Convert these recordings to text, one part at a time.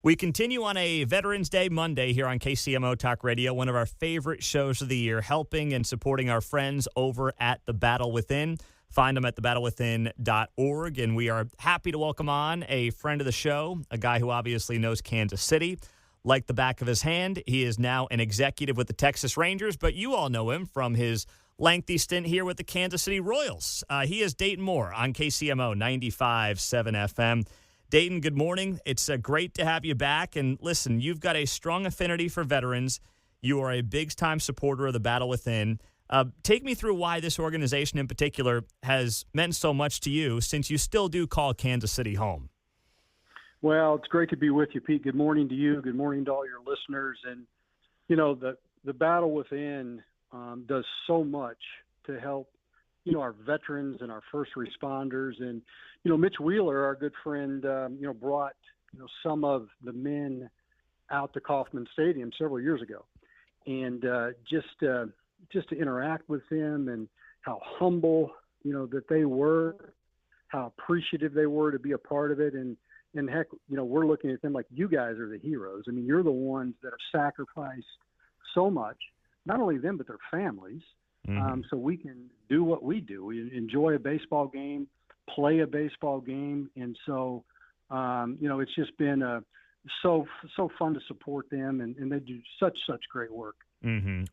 We continue on a Veterans Day Monday here on KCMO Talk Radio, one of our favorite shows of the year, helping and supporting our friends over at The Battle Within. Find them at thebattlewithin.org. And we are happy to welcome on a friend of the show, a guy who obviously knows Kansas City like the back of his hand. He is now an executive with the Texas Rangers, but you all know him from his lengthy stint here with the Kansas City Royals. He is Dayton Moore on KCMO 95.7 FM. Dayton, good morning. It's great to have you back. And listen, you've got a strong affinity for veterans. You are a big-time supporter of the Battle Within. Take me through why this organization in particular has meant so much to you, since you still do call Kansas City home. Well, it's great to be with you, Pete. Good morning to you. Good morning to all your listeners. And, you know, the Battle Within does so much to help, you know, our veterans and our first responders. And, you know, Mitch Wheeler, our good friend, brought, some of the men out to Kauffman Stadium several years ago. And just to interact with them and how humble, that they were, how appreciative they were to be a part of it. And heck, we're looking at them like, you guys are the heroes. I mean, you're the ones that have sacrificed so much, not only them, but their families. So we can do what we do. We enjoy a baseball game, play a baseball game. And so, it's just been so fun to support them, and they do such great work.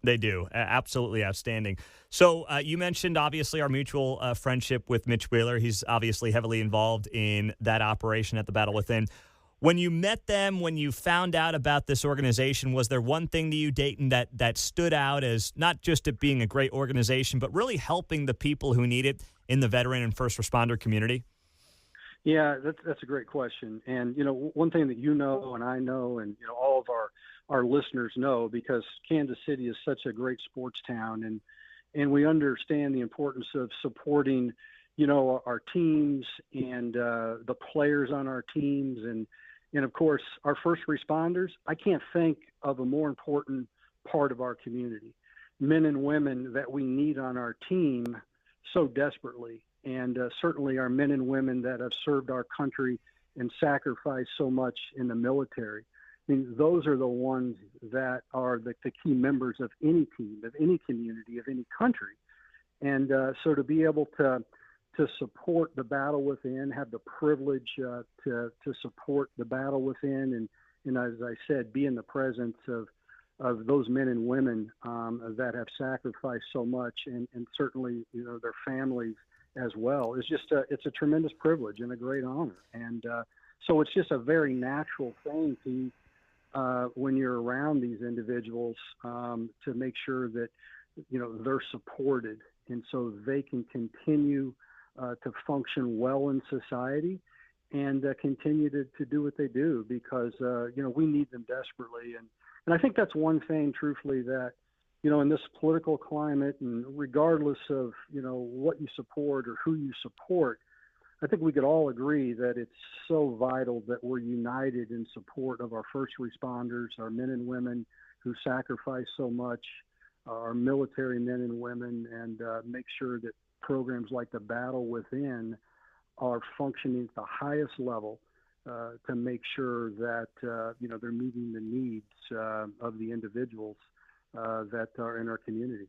They do. Absolutely outstanding. So you mentioned, obviously, our mutual friendship with Mitch Wheeler. He's obviously heavily involved in that operation at the Battle Within. When you met them, when you found out about this organization, was there one thing to you, Dayton, that stood out as not just it being a great organization, but really helping the people who need it in the veteran and first responder community? Yeah, that's a great question. And, one thing that and I know, and, all of our listeners know, because Kansas City is such a great sports town, and we understand the importance of supporting, our teams and the players on our teams, and of course, our first responders. I can't think of a more important part of our community, men and women that we need on our team so desperately. And certainly our men and women that have served our country and sacrificed so much in the military. I mean, those are the ones that are the key members of any team, of any community, of any country. And so to be able to support the Battle Within, have the privilege to support the Battle Within, and as I said, be in the presence of those men and women that have sacrificed so much, and certainly their families as well, is just it's a tremendous privilege and a great honor. And so it's just a very natural thing to when you're around these individuals to make sure that they're supported, and so they can continue to function well in society and continue to do what they do, because we need them desperately. And I think that's one thing, truthfully, that in this political climate, and regardless of what you support or who you support, I think we could all agree that it's so vital that we're united in support of our first responders, our men and women who sacrifice so much, our military men and women, and make sure that programs like the Battle Within are functioning at the highest level to make sure that they're meeting the needs of the individuals that are in our community.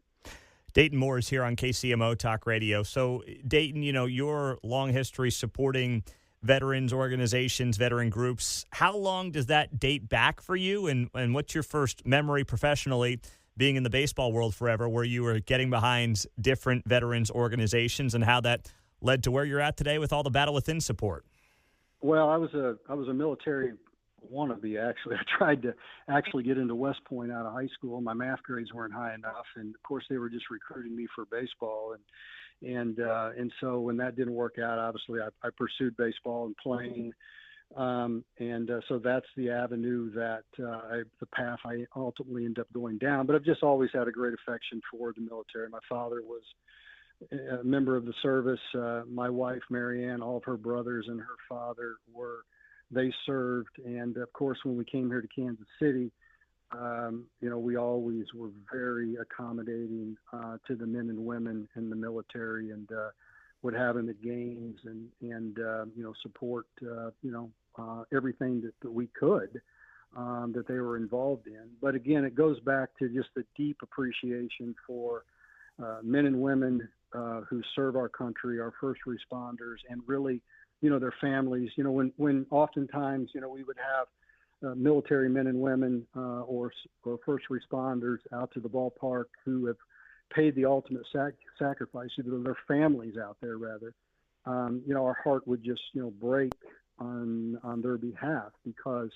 Dayton Moore is here on KCMO Talk Radio. So, Dayton, your long history supporting veterans organizations, veteran groups, how long does that date back for you? And what's your first memory professionally, being in the baseball world forever, where you were getting behind different veterans organizations, and how that led to where you're at today with all the Battle Within support? Well, I was a military wannabe, actually. I tried to actually get into West Point out of high school. My math grades weren't high enough, and of course they were just recruiting me for baseball. And so when that didn't work out, obviously I pursued baseball and playing. So that's the avenue that the path I ultimately ended up going down. But I've just always had a great affection for the military. My father was a member of the service. My wife, Marianne, all of her brothers and her father they served. And of course, when we came here to Kansas City, we always were very accommodating to the men and women in the military, and would have them at games and support, everything that we could that they were involved in. But again, it goes back to just the deep appreciation for men and women who serve our country, our first responders, and really, their families. When oftentimes, we would have military men and women or first responders out to the ballpark who have paid the ultimate sacrifice, either their families out there rather. Our heart would just, break on their behalf because,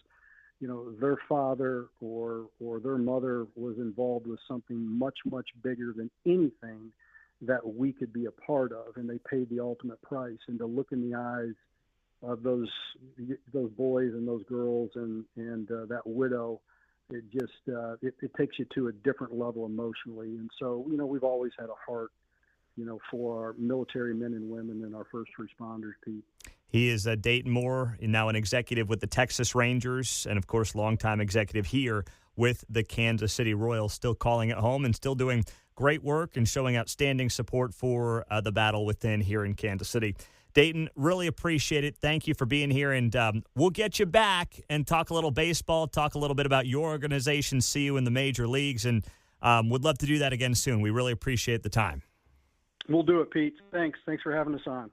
their father or their mother was involved with something much, much bigger than anything that we could be a part of, and they paid the ultimate price. And to look in the eyes of those boys and those girls and that widow, it just it takes you to a different level emotionally. And so, we've always had a heart, for our military men and women and our first responders, Pete. He is Dayton Moore, now an executive with the Texas Rangers, and of course, longtime executive here with the Kansas City Royals, still calling it home and still doing great work and showing outstanding support for the battle within here in Kansas City. Dayton, really appreciate it. Thank you for being here, and we'll get you back and talk a little baseball, talk a little bit about your organization, see you in the major leagues, and would love to do that again soon. We really appreciate the time. We'll do it, Pete. Thanks for having us on.